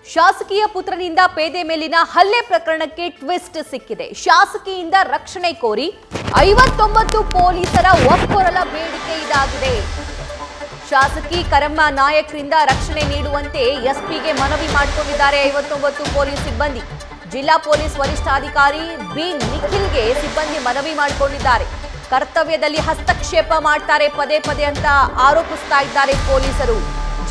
ಶಾಸಕೀಯ ಪುತ್ರನಿಂದ ಪೇದೆ ಮೇಲಿನ ಹಲ್ಲೆ ಪ್ರಕರಣಕ್ಕೆ ಟ್ವಿಸ್ಟ್ ಸಿಕ್ಕಿದೆ. ಶಾಸಕಿಯಿಂದ ರಕ್ಷಣೆ ಕೋರಿ 59 ಪೊಲೀಸರ ಒಕ್ಕೊರಲ ಬೇಡಿಕೆ ಇದಾಗಿದೆ. ಶಾಸಕಿ ಕರಮ್ಮ ನಾಯಕ್ರಿಂದ ರಕ್ಷಣೆ ನೀಡುವಂತೆ ಎಸ್ಪಿಗೆ ಮನವಿ ಮಾಡಿಕೊಂಡಿದ್ದಾರೆ 59 ಪೊಲೀಸ್ ಸಿಬ್ಬಂದಿ. ಜಿಲ್ಲಾ ಪೊಲೀಸ್ ವರಿಷ್ಠಾಧಿಕಾರಿ ಬಿ ನಿಖಿಲ್ಗೆ ಸಿಬ್ಬಂದಿ ಮನವಿ ಮಾಡಿಕೊಂಡಿದ್ದಾರೆ. ಕರ್ತವ್ಯದಲ್ಲಿ ಹಸ್ತಕ್ಷೇಪ ಮಾಡ್ತಾರೆ ಪದೇ ಪದೇ ಅಂತ ಆರೋಪಿಸ್ತಾ ಇದ್ದಾರೆ ಪೊಲೀಸರು.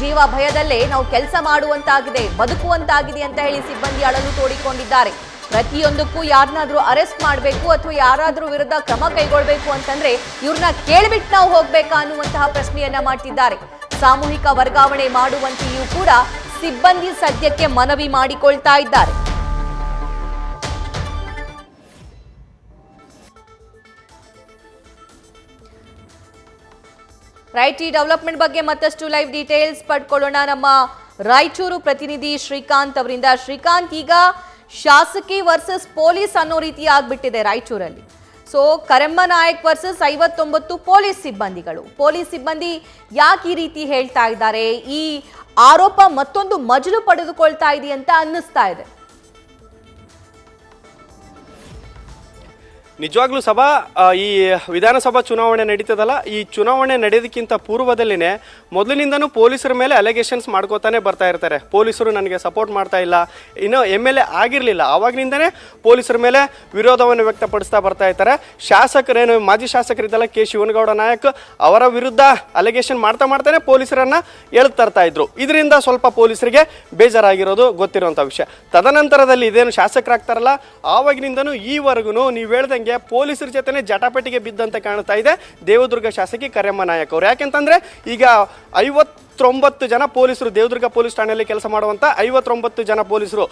ಜೀವ ಭಯದಲ್ಲೇ ನಾವು ಕೆಲಸ ಮಾಡುವಂತಾಗಿದೆ, ಬದುಕುವಂತಾಗಿದೆ ಅಂತ ಹೇಳಿ ಸಿಬ್ಬಂದಿ ಅಳಲು ತೋಡಿಕೊಂಡಿದ್ದಾರೆ. ಪ್ರತಿಯೊಂದಕ್ಕೂ ಯಾರನ್ನಾದ್ರೂ ಅರೆಸ್ಟ್ ಮಾಡಬೇಕು ಅಥವಾ ಯಾರಾದ್ರೂ ವಿರುದ್ಧ ಕ್ರಮ ಕೈಗೊಳ್ಳಬೇಕು ಅಂತಂದ್ರೆ ಇವ್ರನ್ನ ಕೇಳ್ಬಿಟ್ಟು ನಾವು ಹೋಗ್ಬೇಕಾ ಅನ್ನುವಂತಹ ಪ್ರಶ್ನೆಯನ್ನ ಮಾಡ್ತಿದ್ದಾರೆ. ಸಾಮೂಹಿಕ ವರ್ಗಾವಣೆ ಮಾಡುವಂತೆಯೂ ಕೂಡ ಸಿಬ್ಬಂದಿ ಸದ್ಯಕ್ಕೆ ಮನವಿ ಮಾಡಿಕೊಳ್ತಾ ಇದ್ದಾರೆ. ರೈಟ್, ಈ ಡೆವಲಪ್ಮೆಂಟ್ ಬಗ್ಗೆ ಮತ್ತಷ್ಟು ಲೈವ್ ಡೀಟೇಲ್ಸ್ ಪಡ್ಕೊಳ್ಳೋಣ ನಮ್ಮ ರಾಯಚೂರು ಪ್ರತಿನಿಧಿ ಶ್ರೀಕಾಂತ್ ಅವರಿಂದ. ಶ್ರೀಕಾಂತ್, ಈಗ ಶಾಸಕಿ ವರ್ಸಸ್ ಪೊಲೀಸ್ ಅನ್ನೋ ರೀತಿ ಆಗ್ಬಿಟ್ಟಿದೆ ರಾಯಚೂರಲ್ಲಿ. ಸೊ ಕರಮ್ಮ ನಾಯಕ್ ವರ್ಸಸ್ 59 ಪೊಲೀಸ್ ಸಿಬ್ಬಂದಿಗಳು. ಪೊಲೀಸ್ ಸಿಬ್ಬಂದಿ ಯಾಕೆ ಈ ರೀತಿ ಹೇಳ್ತಾ ಇದ್ದಾರೆ? ಈ ಆರೋಪ ಮತ್ತೊಂದು ಮಜಲು ಪಡೆದುಕೊಳ್ತಾ ಇದೆ ಅಂತ ಅನ್ನಿಸ್ತಾ ಇದೆ. ನಿಜವಾಗ್ಲೂ ಸಭಾ ಈ ವಿಧಾನಸಭಾ ಚುನಾವಣೆ ನಡೀತದಲ್ಲ, ಈ ಚುನಾವಣೆ ನಡೆಯೋದಕ್ಕಿಂತ ಪೂರ್ವದಲ್ಲಿನೇ ಮೊದಲಿನಿಂದನೂ ಪೊಲೀಸರ ಮೇಲೆ ಅಲಿಗೇಷನ್ಸ್ ಮಾಡ್ಕೋತಾನೆ ಬರ್ತಾ ಇರ್ತಾರೆ. ಪೊಲೀಸರು ನನಗೆ ಸಪೋರ್ಟ್ ಮಾಡ್ತಾ ಇಲ್ಲ, ಇನ್ನು MLA ಆಗಿರಲಿಲ್ಲ ಆವಾಗಿನಿಂದನೇ ಪೊಲೀಸರ ಮೇಲೆ ವಿರೋಧವನ್ನು ವ್ಯಕ್ತಪಡಿಸ್ತಾ ಬರ್ತಾ ಇರ್ತಾರೆ. ಶಾಸಕರೇನು ಮಾಜಿ ಶಾಸಕರಿದ್ದಲ್ಲ ಕೆ ಶಿವನಗೌಡ ನಾಯಕ್ ಅವರ ವಿರುದ್ಧ ಅಲಿಗೇಷನ್ ಮಾಡ್ತಾನೆ ಪೊಲೀಸರನ್ನ ತರ್ತಾ ಇದ್ರು. ಇದರಿಂದ ಸ್ವಲ್ಪ ಪೊಲೀಸರಿಗೆ ಬೇಜಾರಾಗಿರೋದು ಗೊತ್ತಿರುವಂಥ ವಿಷಯ. ತದನಂತರದಲ್ಲಿ ಇದೇನು ಶಾಸಕರಾಗ್ತಾರಲ್ಲ ಆವಾಗಿನಿಂದನೂ ಈವರೆಗೂ ನೀವು ಹೇಳ್ದಂಗೆ ಪೊಲೀಸರ ಜೊತೆನೆ ಜಟಾಪಟಿಗೆ ಬಿದ್ದಂತೆ ಕಾಣ್ತಾ ಇದೆ ದೇವದುರ್ಗ ಶಾಸಕಿ ಕರಮ್ಮ ನಾಯಕ್ ಅವರು. ಯಾಕೆಂತಂದ್ರೆ ಈಗ 59 ಜನ ಪೊಲೀಸರು ದೇವದುರ್ಗ ಪೊಲೀಸ್ ಠಾಣೆಯಲ್ಲಿ ಕೆಲಸ ಮಾಡುವಂತ 59 ಜನ ಪೊಲೀಸರು,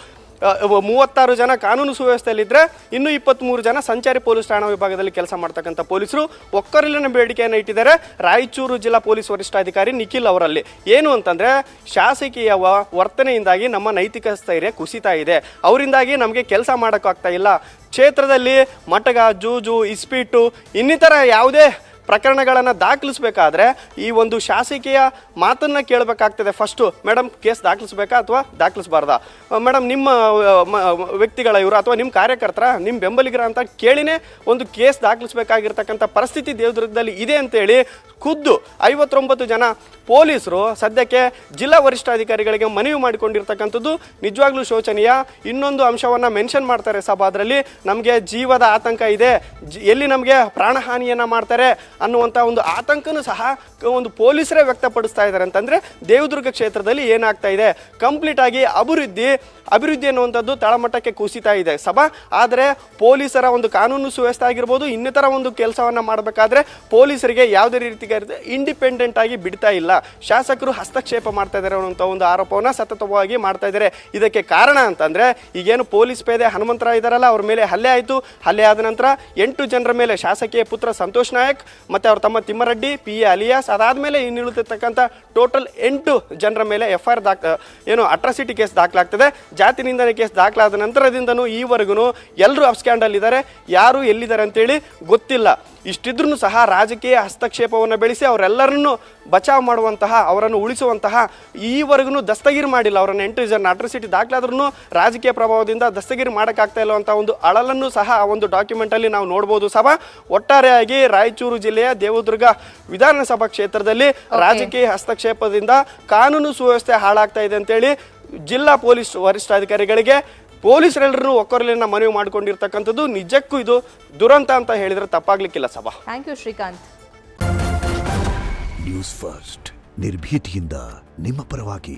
36 ಜನ ಕಾನೂನು ಸುವ್ಯವಸ್ಥೆಯಲ್ಲಿದ್ದರೆ ಇನ್ನು 23 ಜನ ಸಂಚಾರಿ ಪೊಲೀಸ್ ಠಾಣಾ ವಿಭಾಗದಲ್ಲಿ ಕೆಲಸ ಮಾಡ್ತಕ್ಕಂಥ ಪೊಲೀಸರು ಒಕ್ಕೊರಲಿನ ಬೇಡಿಕೆಯನ್ನು ಇಟ್ಟಿದ್ದಾರೆ ರಾಯಚೂರು ಜಿಲ್ಲಾ ಪೊಲೀಸ್ ವರಿಷ್ಠಾಧಿಕಾರಿ ನಿಖಿಲ್ ಅವರಲ್ಲಿ. ಏನು ಅಂತಂದರೆ ಶಾಸಕೀಯ ವರ್ತನೆಯಿಂದಾಗಿ ನಮ್ಮ ನೈತಿಕ ಸ್ಥೈರ್ಯ ಕುಸಿತಾ ಇದೆ, ಅವರಿಂದಾಗಿ ನಮಗೆ ಕೆಲಸ ಮಾಡೋಕ್ಕಾಗ್ತಾ ಇಲ್ಲ. ಕ್ಷೇತ್ರದಲ್ಲಿ ಮಟಗ, ಜೂಜು, ಇಸ್ಪೀಟು ಇನ್ನಿತರ ಯಾವುದೇ ಪ್ರಕರಣಗಳನ್ನು ದಾಖಲಿಸಬೇಕಾದ್ರೆ ಈ ಒಂದು ಶಾಸಕೀಯ ಮಾತನ್ನು ಕೇಳಬೇಕಾಗ್ತದೆ. ಫಸ್ಟು ಮೇಡಮ್ ಕೇಸ್ ದಾಖಲಿಸ್ಬೇಕಾ ಅಥವಾ ದಾಖಲಿಸಬಾರ್ದಾ, ಮೇಡಮ್ ನಿಮ್ಮ ವ್ಯಕ್ತಿಗಳ ಇವರು ಅಥವಾ ನಿಮ್ಮ ಕಾರ್ಯಕರ್ತರ ನಿಮ್ಮ ಬೆಂಬಲಿಗರ ಅಂತ ಕೇಳಿನೇ ಒಂದು ಕೇಸ್ ದಾಖಲಿಸಬೇಕಾಗಿರ್ತಕ್ಕಂಥ ಪರಿಸ್ಥಿತಿ ದೇವದುರ್ಗದಲ್ಲಿ ಇದೆ ಅಂತೇಳಿ ಖುದ್ದು 59 ಜನ ಪೊಲೀಸರು ಸದ್ಯಕ್ಕೆ ಜಿಲ್ಲಾ ವರಿಷ್ಠಾಧಿಕಾರಿಗಳಿಗೆ ಮನವಿ ಮಾಡಿಕೊಂಡಿರ್ತಕ್ಕಂಥದ್ದು ನಿಜವಾಗ್ಲೂ ಶೋಚನೀಯ. ಇನ್ನೊಂದು ಅಂಶವನ್ನು ಮೆನ್ಷನ್ ಮಾಡ್ತಾರೆ ಸಭಾದ್ರಲ್ಲಿ, ನಮಗೆ ಜೀವದ ಆತಂಕ ಇದೆ, ಎಲ್ಲಿ ನಮಗೆ ಪ್ರಾಣಹಾನಿಯನ್ನು ಮಾಡ್ತಾರೆ ಅನ್ನುವಂಥ ಒಂದು ಆತಂಕನೂ ಸಹ ಒಂದು ಪೊಲೀಸರೇ ವ್ಯಕ್ತಪಡಿಸ್ತಾ ಇದ್ದಾರೆ. ಅಂತಂದರೆ ದೇವದುರ್ಗ ಕ್ಷೇತ್ರದಲ್ಲಿ ಏನಾಗ್ತಾ ಇದೆ, ಕಂಪ್ಲೀಟ್ ಆಗಿ ಅಭಿವೃದ್ಧಿ ಅನ್ನುವಂಥದ್ದು ತಳಮಟ್ಟಕ್ಕೆ ಕುಸಿತಾ ಇದೆ ಸಭಾ. ಆದರೆ ಪೊಲೀಸರ ಒಂದು ಕಾನೂನು ಸುವ್ಯವಸ್ಥೆ ಆಗಿರ್ಬೋದು, ಇನ್ನಿತರ ಒಂದು ಕೆಲಸವನ್ನು ಮಾಡಬೇಕಾದ್ರೆ ಪೊಲೀಸರಿಗೆ ಯಾವುದೇ ರೀತಿ ಇಂಡಿಪೆಂಡೆಂಟ್ ಆಗಿ ಬಿಡ್ತಾ ಇಲ್ಲ, ಶಾಸಕರು ಹಸ್ತಕ್ಷೇಪ ಮಾಡ್ತಾ ಇದ್ದಾರೆ ಅನ್ನುವಂಥ ಒಂದು ಆರೋಪವನ್ನು ಸತತವಾಗಿ ಮಾಡ್ತಾ ಇದ್ದಾರೆ. ಇದಕ್ಕೆ ಕಾರಣ ಅಂತಂದರೆ ಈಗೇನು ಪೊಲೀಸ್ ಪೇದೆ ಹನುಮಂತರಾವ್ ಇದ್ದಾರಲ್ಲ, ಅವ್ರ ಮೇಲೆ ಹಲ್ಲೆ ಆಯಿತು. ಹಲ್ಲೆ ಆದ ನಂತರ 8 ಜನರ ಮೇಲೆ ಶಾಸಕಿಯ ಪುತ್ರ ಸಂತೋಷ್ ನಾಯಕ್ ಮತ್ತು ಅವ್ರ ತಮ್ಮ ತಿಮ್ಮರೆಡ್ಡಿ PA ಅಲಿಯಾಸ್, ಅದಾದಮೇಲೆ ಇನ್ನಿಳಿದಿರ್ತಕ್ಕಂಥ ಟೋಟಲ್ 8 ಜನರ ಮೇಲೆ FIR ಅಟ್ರಾಸಿಟಿ ಕೇಸ್ ದಾಖಲಾಗ್ತದೆ. ಜಾತಿ ನಿಂದನೆ ಕೇಸ್ ದಾಖಲಾದ ನಂತರದಿಂದನೂ ಈವರೆಗೂ ಎಲ್ಲರೂ ಅಬ್ಸ್ಕ್ಯಾಂಡಲ್ಲಿದ್ದಾರೆ, ಯಾರು ಎಲ್ಲಿದ್ದಾರೆ ಅಂತೇಳಿ ಗೊತ್ತಿಲ್ಲ. ಇಷ್ಟಿದ್ರೂ ಸಹ ರಾಜಕೀಯ ಹಸ್ತಕ್ಷೇಪವನ್ನು ಬೆಳೆಸಿ ಅವರೆಲ್ಲರನ್ನು ಬಚಾವ್ ಮಾಡುವಂತಹ, ಅವರನ್ನು ಉಳಿಸುವಂತಹ ಈವರೆಗೂ ದಸ್ತಗಿರಿ ಮಾಡಿಲ್ಲ. ಅವರನ್ನು 8 ಜನ ಅಟ್ರಾಸಿಟಿ ದಾಖಲಾದ್ರೂ ರಾಜಕೀಯ ಪ್ರಭಾವದಿಂದ ದಸ್ತಗಿರಿ ಮಾಡೋಕ್ಕಾಗ್ತಾ ಇಲ್ಲ ಅಂತ ಒಂದು ಅಳಲನ್ನು ಸಹ ಆ ಒಂದು ಡಾಕ್ಯುಮೆಂಟಲ್ಲಿ ನಾವು ನೋಡ್ಬೋದು ಸಭಾ. ಒಟ್ಟಾರೆಯಾಗಿ ರಾಯಚೂರು ಜಿಲ್ಲೆಯ ದೇವದುರ್ಗ ವಿಧಾನಸಭಾ ಕ್ಷೇತ್ರದಲ್ಲಿ ರಾಜಕೀಯ ಹಸ್ತಕ್ಷೇಪದಿಂದ ಕಾನೂನು ಸುವ್ಯವಸ್ಥೆ ಹಾಳಾಗ್ತಾ ಇದೆ ಅಂತೇಳಿ ಜಿಲ್ಲಾ ಪೊಲೀಸ್ ವರಿಷ್ಠಾಧಿಕಾರಿಗಳಿಗೆ ಪೊಲೀಸರೆಲ್ಲರೂ ಒಕ್ಕೊರಲಿನ ಮನವಿ ಮಾಡಿಕೊಂಡಿರ್ತಕ್ಕಂಥದ್ದು ನಿಜಕ್ಕೂ ಇದು ದುರಂತ ಅಂತ ಹೇಳಿದ್ರೆ ತಪ್ಪಾಗ್ಲಿಕ್ಕಿಲ್ಲ ಸಭಾ. Thank you Srikanth. News first ನಿರ್ಭೀತಿಯಿಂದ ನಿಮ್ಮ ಪರವಾಗಿ.